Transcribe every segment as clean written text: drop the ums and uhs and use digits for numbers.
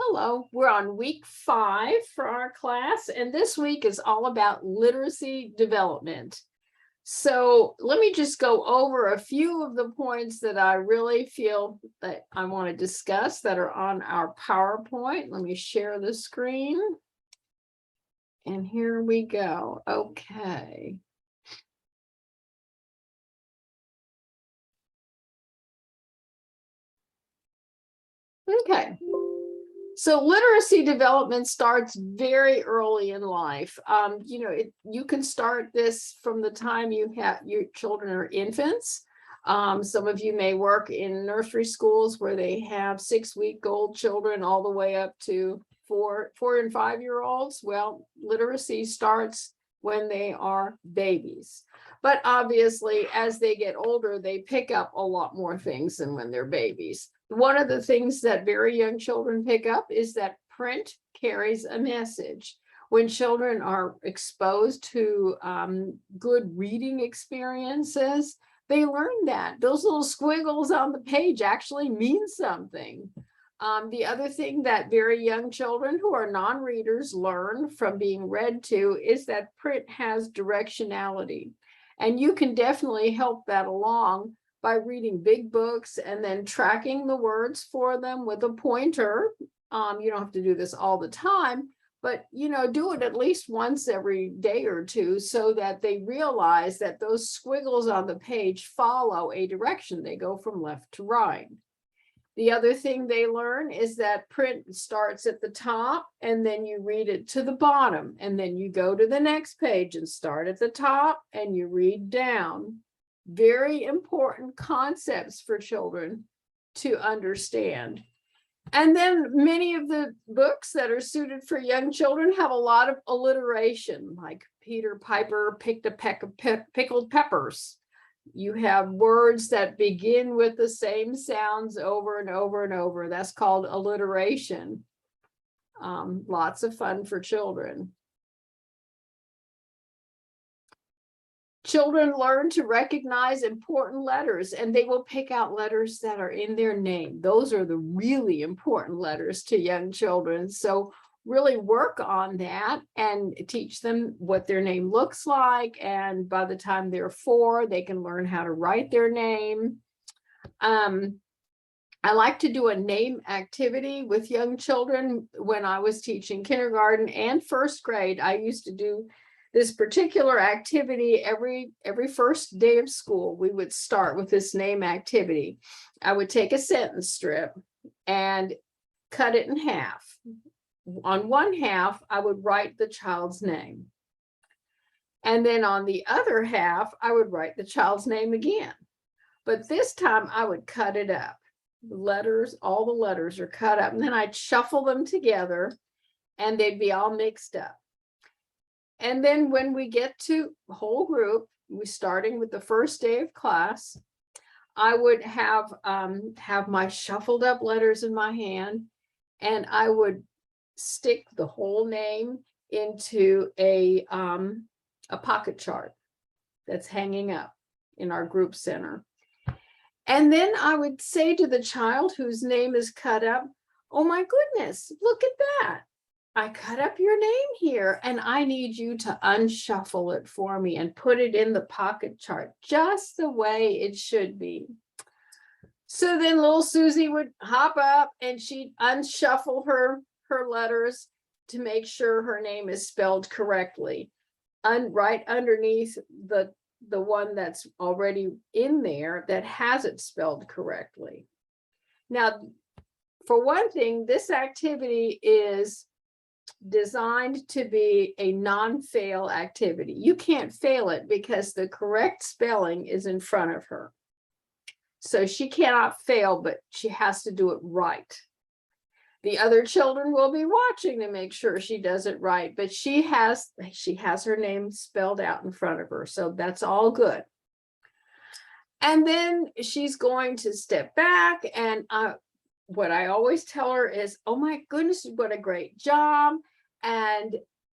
Hello, we're on week 5 for our class, and this week is all about literacy development. So let me just go over a few of the points that I really feel that I want to discuss that are on our PowerPoint. Let me share the screen. And here we go. Okay. Okay. So literacy development starts very early in life. You can start this from the time you have your children are infants. Some of you may work in nursery schools where they have 6-week-old children all the way up to 4 and 5-year-olds. Well, literacy starts when they are babies. But obviously, as they get older, they pick up a lot more things than when they're babies. One of the things that very young children pick up is that print carries a message. When children are exposed to good reading experiences, they learn that those little squiggles on the page actually mean something. The other thing that very young children who are non-readers learn from being read to is that print has directionality. And you can definitely help that along by reading big books and then tracking the words for them with a pointer. You don't have to do this all the time, but do it at least once every day or two so that they realize that those squiggles on the page follow a direction. They go from left to right. The other thing they learn is that print starts at the top and then you read it to the bottom, and then you go to the next page and start at the top and you read down. Very important concepts for children to understand. And then many of the books that are suited for young children have a lot of alliteration, like Peter Piper picked a peck of pickled peppers. You have words that begin with the same sounds over and over and over. That's called alliteration. Lots of fun for children. Children learn to recognize important letters, and they will pick out letters that are in their name. Those are the really important letters to young children. So really work on that and teach them what their name looks like. And by the time they're 4, they can learn how to write their name. I like to do a name activity with young children. When I was teaching kindergarten and first grade, I used to do this particular activity every first day of school. We would start with this name activity. I would take a sentence strip and cut it in half. On one half, I would write the child's name. And then on the other half, I would write the child's name again. But this time I would cut it up. Letters, all the letters are cut up, and then I'd shuffle them together and they'd be all mixed up. And then when we get to whole group, we're starting with the first day of class, I would have my shuffled up letters in my hand, and I would stick the whole name into a pocket chart that's hanging up in our group center. And then I would say to the child whose name is cut up, "Oh my goodness, look at that. I cut up your name here, and I need you to unshuffle it for me and put it in the pocket chart just the way it should be." So then little Susie would hop up and she'd unshuffle her letters to make sure her name is spelled correctly. Right underneath the one that's already in there that has it spelled correctly. Now, for one thing, this activity is designed to be a non-fail activity. You can't fail it because the correct spelling is in front of her. So she cannot fail, but she has to do it right. The other children will be watching to make sure she does it right, but she has her name spelled out in front of her, so that's all good. And then she's going to step back, and what I always tell her is, "Oh my goodness, what a great job." And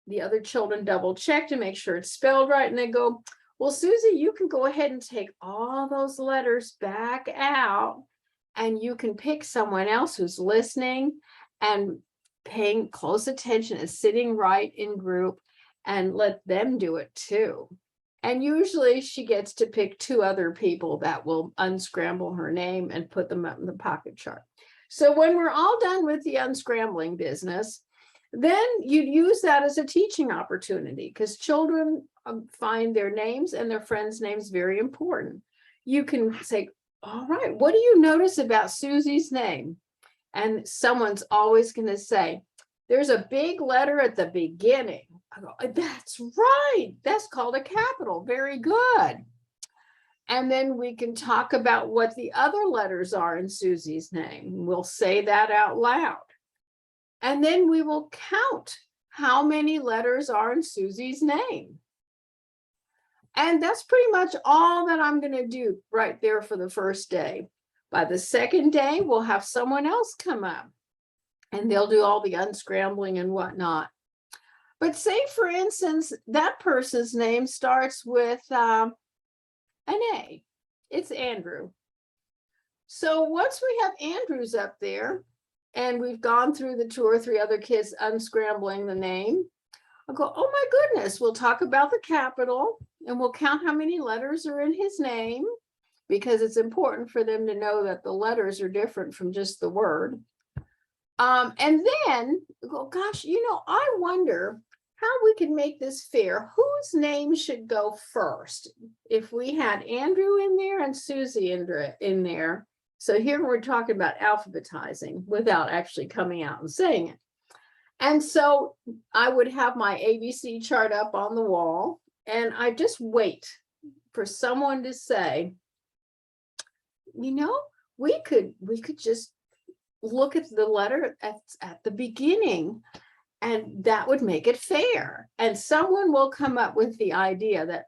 the other children double check to make sure it's spelled right, and they go, "Well, Susie, you can go ahead and take all those letters back out, and you can pick someone else who's listening and paying close attention and sitting right in group, and let them do it too. And usually she gets to pick 2 other people that will unscramble her name and put them up in the pocket chart. So when we're all done with the unscrambling business, then you'd use that as a teaching opportunity, because children find their names and their friends' names very important. You can say, all right, what do you notice about Susie's name? And someone's always going to say, there's a big letter at the beginning. I go, that's right. That's called a capital. Very good. And then we can talk about what the other letters are in Susie's name. We'll say that out loud. And then we will count how many letters are in Susie's name. And that's pretty much all that I'm going to do right there for the first day. By the second day, we'll have someone else come up and they'll do all the unscrambling and whatnot. But say, for instance, that person's name starts with an A. It's Andrew. So once we have Andrews up there, and we've gone through the 2 or 3 other kids unscrambling the name, I'll go, oh my goodness, we'll talk about the capital and we'll count how many letters are in his name, because it's important for them to know that the letters are different from just the word. And then go, gosh, I wonder how we can make this fair. Whose name should go first? If we had Andrew in there and Susie in there. So here we're talking about alphabetizing without actually coming out and saying it. And so I would have my ABC chart up on the wall, and I just wait for someone to say, we could just look at the letter at the beginning, and that would make it fair. And someone will come up with the idea that,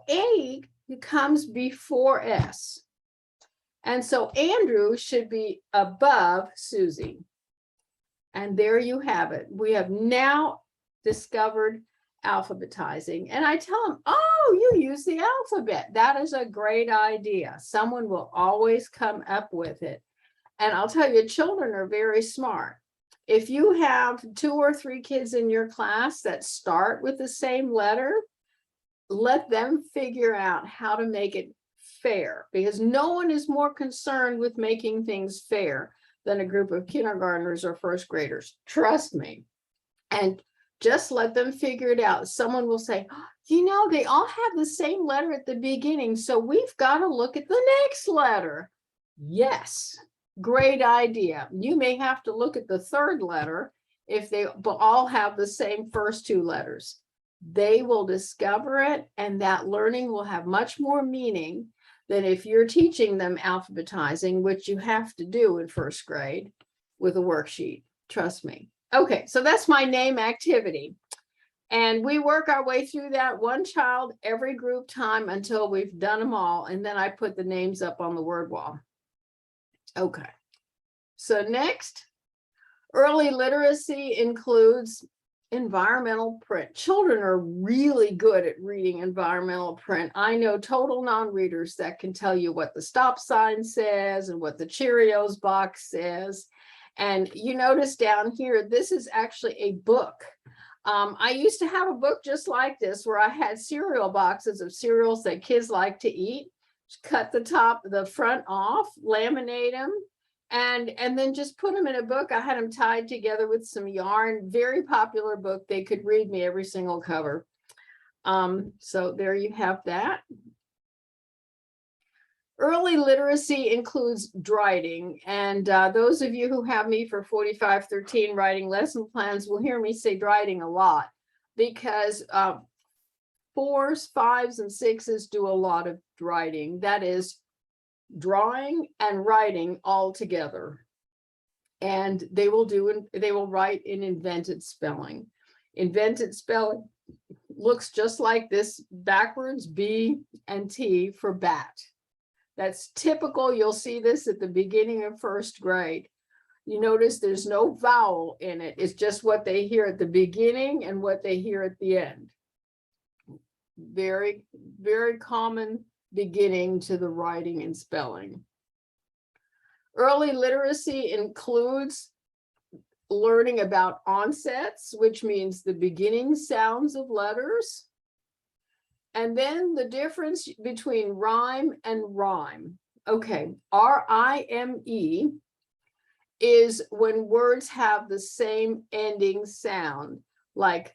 A comes before S. And so Andrew should be above Susie. And there you have it. We have now discovered alphabetizing. And I tell them, oh, you use the alphabet. That is a great idea. Someone will always come up with it. And I'll tell you, children are very smart. If you have 2 or 3 kids in your class that start with the same letter, let them figure out how to make it fair, because no one is more concerned with making things fair than a group of kindergartners or first graders. Trust me. And just let them figure it out. Someone will say, they all have the same letter at the beginning, so we've got to look at the next letter. Yes, great idea. You may have to look at the 3rd letter if they all have the same first 2 letters. They will discover it, and that learning will have much more meaning than if you're teaching them alphabetizing, which you have to do in 1st grade with a worksheet. Trust me. Okay, so that's my name activity. And we work our way through that, 1 child every group time until we've done them all. And then I put the names up on the word wall. Okay, so next, early literacy includes environmental print. Children are really good at reading environmental print. I know total non-readers that can tell you what the stop sign says and what the Cheerios box says. And you notice down here, this is actually a book. I used to have a book just like this where I had cereal boxes of cereals that kids like to eat. Just cut the front off, laminate them, and then just put them in a book. I had them tied together with some yarn. Very popular book. They could read me every single cover. So there you have that. Early literacy includes writing, and those of you who have me for 4513 writing lesson plans will hear me say writing a lot, because 4s, 5s, and 6s do a lot of writing. That is drawing and writing all together. And they will write in invented spelling. Invented spelling looks just like this backwards, B and T for bat. That's typical. You'll see this at the beginning of 1st grade. You notice there's no vowel in it. It's just what they hear at the beginning and what they hear at the end. Very, very common beginning to the writing and spelling. Early literacy includes learning about onsets, which means the beginning sounds of letters. And then the difference between rhyme and rhyme. Okay, R-I-M-E is when words have the same ending sound, like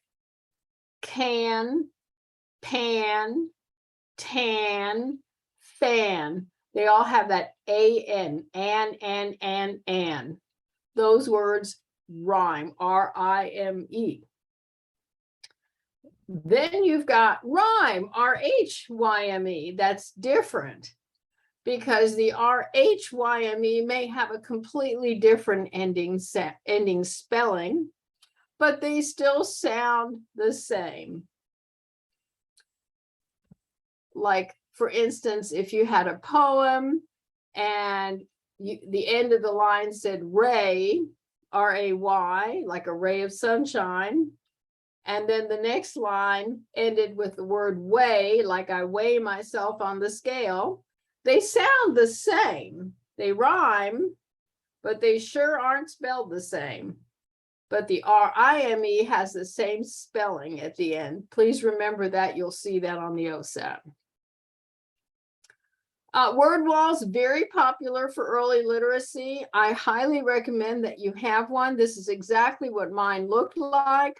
can, pan, tan, fan. They all have that A-N, an. Those words rhyme, R-I-M-E. Then you've got rhyme, R-H-Y-M-E. That's different because the R-H-Y-M-E may have a completely different ending spelling, but they still sound the same. Like, for instance, if you had a poem and the end of the line said ray, R-A-Y, like a ray of sunshine, and then the next line ended with the word weigh, like I weigh myself on the scale, they sound the same. They rhyme, but they sure aren't spelled the same. But the R-I-M-E has the same spelling at the end. Please remember that. You'll see that on the OSET. Word walls, very popular for early literacy. I highly recommend that you have one. This is exactly what mine looked like.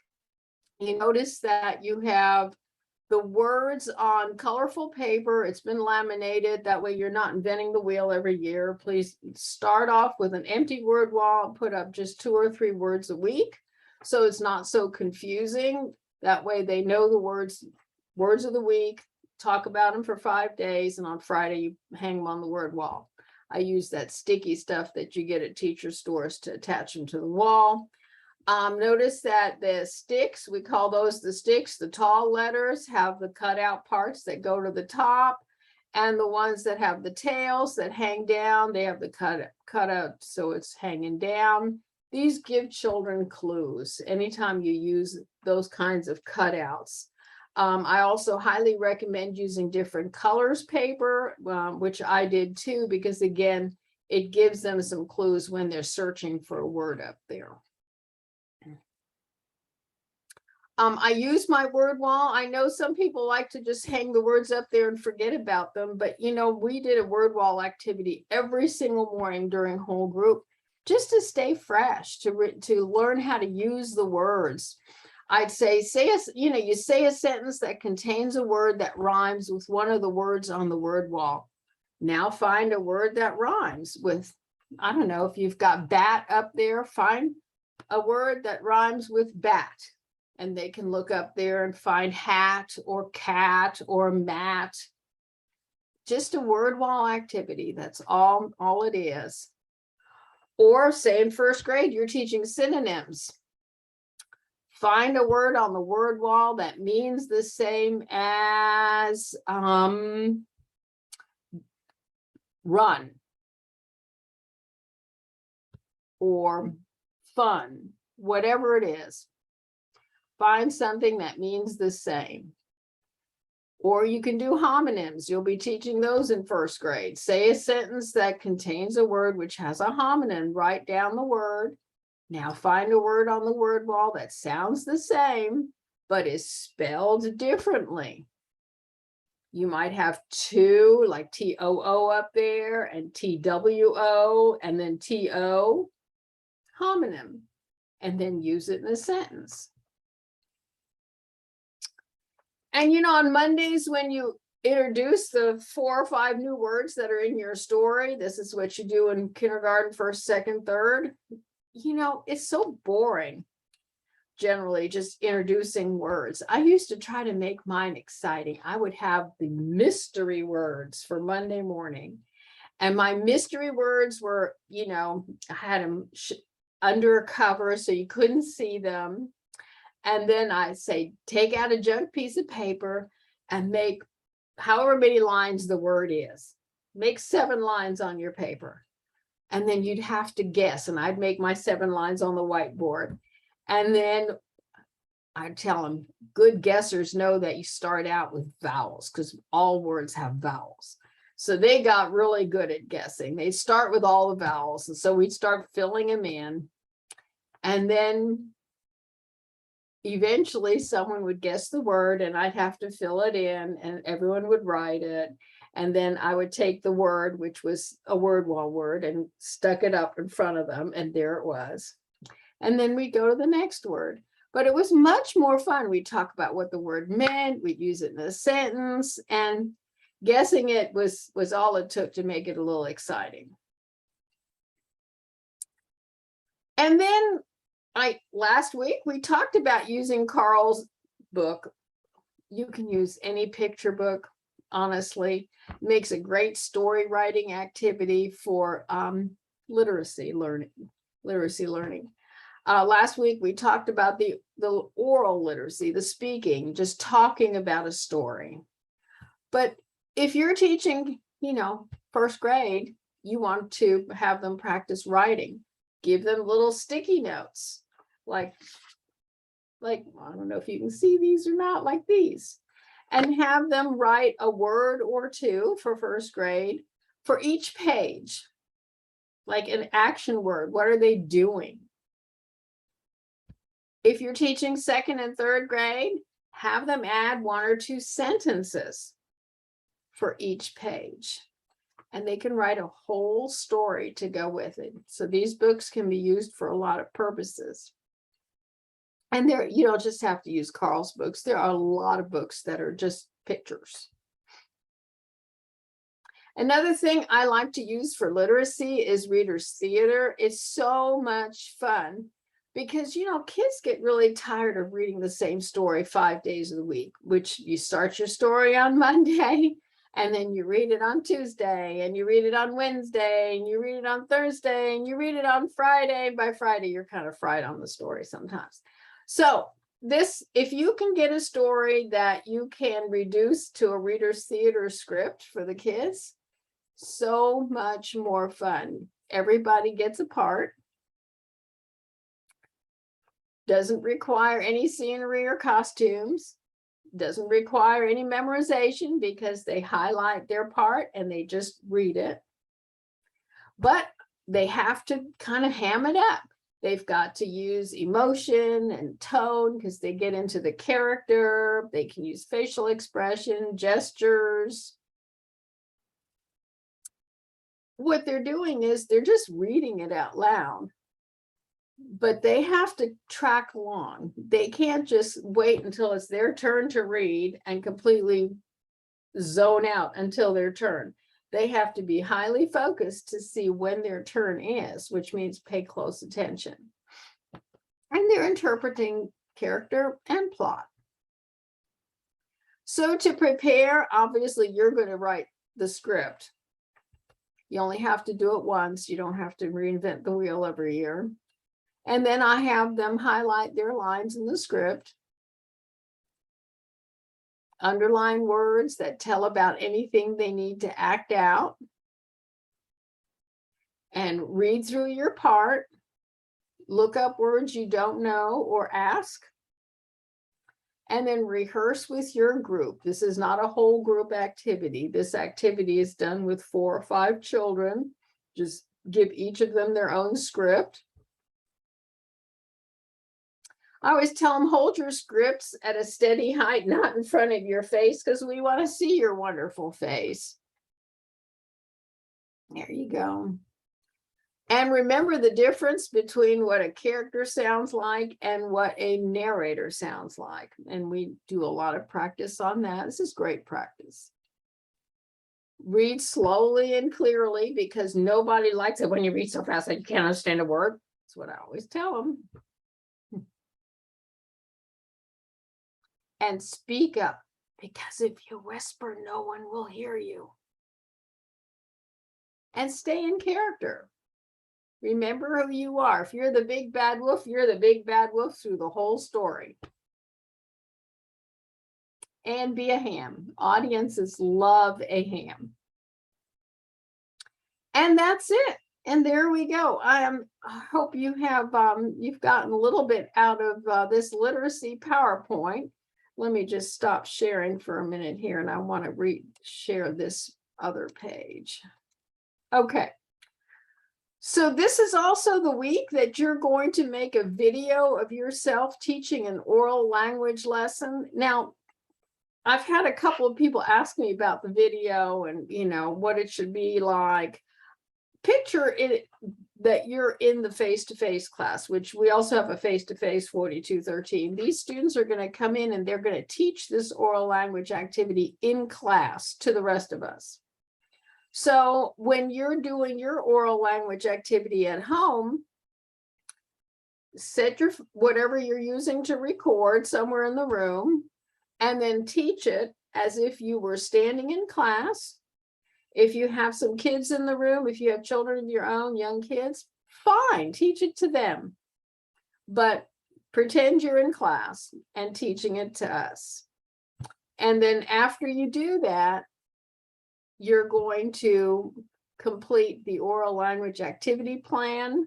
You notice that you have the words on colorful paper. It's been laminated. That way you're not inventing the wheel every year. Please start off with an empty word wall and put up just 2 or 3 words a week, so it's not so confusing. That way they know the words of the week, talk about them for 5 days, and on Friday you hang them on the word wall. I use that sticky stuff that you get at teacher stores to attach them to the wall. Notice that the sticks, we call those the sticks, the tall letters have the cutout parts that go to the top, and the ones that have the tails that hang down, they have the cutout so it's hanging down. These give children clues anytime you use those kinds of cutouts. I also highly recommend using different colors paper, which I did too, because again, it gives them some clues when they're searching for a word up there. I use my word wall. I know some people like to just hang the words up there and forget about them, but you know, we did a word wall activity every single morning during whole group just to stay fresh, to learn how to use the words. I'd say, you say a sentence that contains a word that rhymes with one of the words on the word wall. Now find a word that rhymes with, I don't know, if you've got bat up there, find a word that rhymes with bat. And they can look up there and find hat or cat or mat. Just a word wall activity. That's all it is. Or say in first grade, you're teaching synonyms. Find a word on the word wall that means the same as run or fun, whatever it is. Find something that means the same. Or you can do homonyms. You'll be teaching those in first grade. Say a sentence that contains a word which has a homonym. Write down the word. Now find a word on the word wall that sounds the same, but is spelled differently. You might have 2, like T-O-O up there, and T-W-O, and then T-O, homonym, and then use it in a sentence. And you know, on Mondays, when you introduce the 4 or 5 new words that are in your story, this is what you do in kindergarten, first, second, third. You know, it's so boring, generally, just introducing words. I used to try to make mine exciting. I would have the mystery words for Monday morning. And my mystery words were, you know, I had them under a cover so you couldn't see them. And then I say, take out a junk piece of paper and make however many lines the word is. Make 7 lines on your paper. And then you'd have to guess. And I'd make my 7 lines on the whiteboard. And then I'd tell them, good guessers know that you start out with vowels because all words have vowels. So they got really good at guessing. They start with all the vowels. And so we'd start filling them in. And then eventually someone would guess the word and I'd have to fill it in and everyone would write it. And then I would take the word, which was a word wall word, and stuck it up in front of them. And there it was. And then we'd go to the next word. But it was much more fun. We'd talk about what the word meant. We'd use it in a sentence. And guessing it was all it took to make it a little exciting. And then last week, we talked about using Carl's book. You can use any picture book, honestly. It makes a great story writing activity for literacy learning. Last week, we talked about the oral literacy, the speaking, just talking about a story. But if you're teaching, first grade, you want to have them practice writing. Give them little sticky notes, like I don't know if you can see these or not, like these, and have them write a word or two for first grade for each page, like an action word. What are they doing? If you're teaching second and third grade, have them add 1 or 2 sentences for each page. And they can write a whole story to go with it. So these books can be used for a lot of purposes. And you don't just have to use Carl's books. There are a lot of books that are just pictures. Another thing I like to use for literacy is reader's theater. It's so much fun because, kids get really tired of reading the same story 5 days of the week, which you start your story on Monday. And then you read it on Tuesday, and you read it on Wednesday, and you read it on Thursday, and you read it on Friday. By Friday, you're kind of fried on the story sometimes. So if you can get a story that you can reduce to a reader's theater script for the kids, so much more fun. Everybody gets a part. Doesn't require any scenery or costumes. Doesn't require any memorization because they highlight their part and they just read it. But they have to kind of ham it up. They've got to use emotion and tone because they get into the character. They can use facial expression, gestures. What they're doing is they're just reading it out loud. But they have to track along. They can't just wait until it's their turn to read and completely zone out until their turn. They have to be highly focused to see when their turn is, which means pay close attention. And they're interpreting character and plot. So to prepare, obviously, you're going to write the script. You only have to do it once. You don't have to reinvent the wheel every year. And then I have them highlight their lines in the script, underline words that tell about anything they need to act out, and read through your part, look up words you don't know or ask, and then rehearse with your group. This is not a whole group activity. This activity is done with 4 or 5 children. Just give each of them their own script. I always tell them, hold your scripts at a steady height, not in front of your face, because we want to see your wonderful face. There you go. And remember the difference between what a character sounds like and what a narrator sounds like. And we do a lot of practice on that. This is great practice. Read slowly and clearly, because nobody likes it when you read so fast that you can't understand a word. That's what I always tell them. And speak up, because if you whisper, no one will hear you. And stay in character. Remember who you are. If you're the big bad wolf, you're the big bad wolf through the whole story. And be a ham. Audiences love a ham. And that's it. And there we go. I hope you have you've gotten a little bit out of this literacy PowerPoint. Let me just stop sharing for a minute here, and I want to share this other page. Okay. So this is also the week that you're going to make a video of yourself teaching an oral language lesson. Now, I've had a couple of people ask me about the video and, what it should be like. Picture it that you're in the face-to-face class, which we also have a face-to-face 4213. These students are going to come in and they're going to teach this oral language activity in class to the rest of us. So when you're doing your oral language activity at home, set your whatever you're using to record somewhere in the room, and then teach it as if you were standing in class. If you have some kids in the room, if you have children of your own, young kids, fine, teach it to them. But pretend you're in class and teaching it to us. And then after you do that, you're going to complete the oral language activity plan.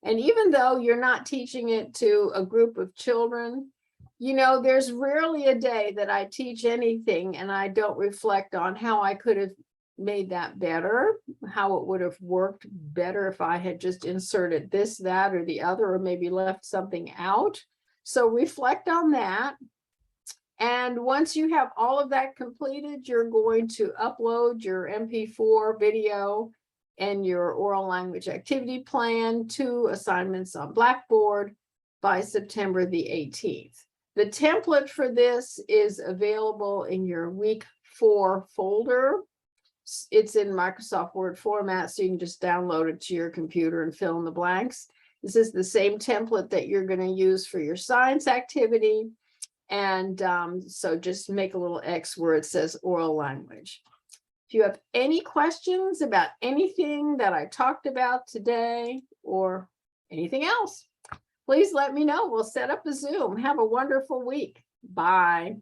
And even though you're not teaching it to a group of children, there's rarely a day that I teach anything and I don't reflect on how I could have made that better, how it would have worked better if I had just inserted this, that, or the other, or maybe left something out. So reflect on that. And once you have all of that completed, you're going to upload your MP4 video and your oral language activity plan to assignments on Blackboard by September the 18th. The template for this is available in your week 4 folder. It's in Microsoft Word format, so you can just download it to your computer and fill in the blanks. This is the same template that you're going to use for your science activity. And so just make a little X where it says oral language. If you have any questions about anything that I talked about today or anything else, please let me know. We'll set up a Zoom. Have a wonderful week. Bye.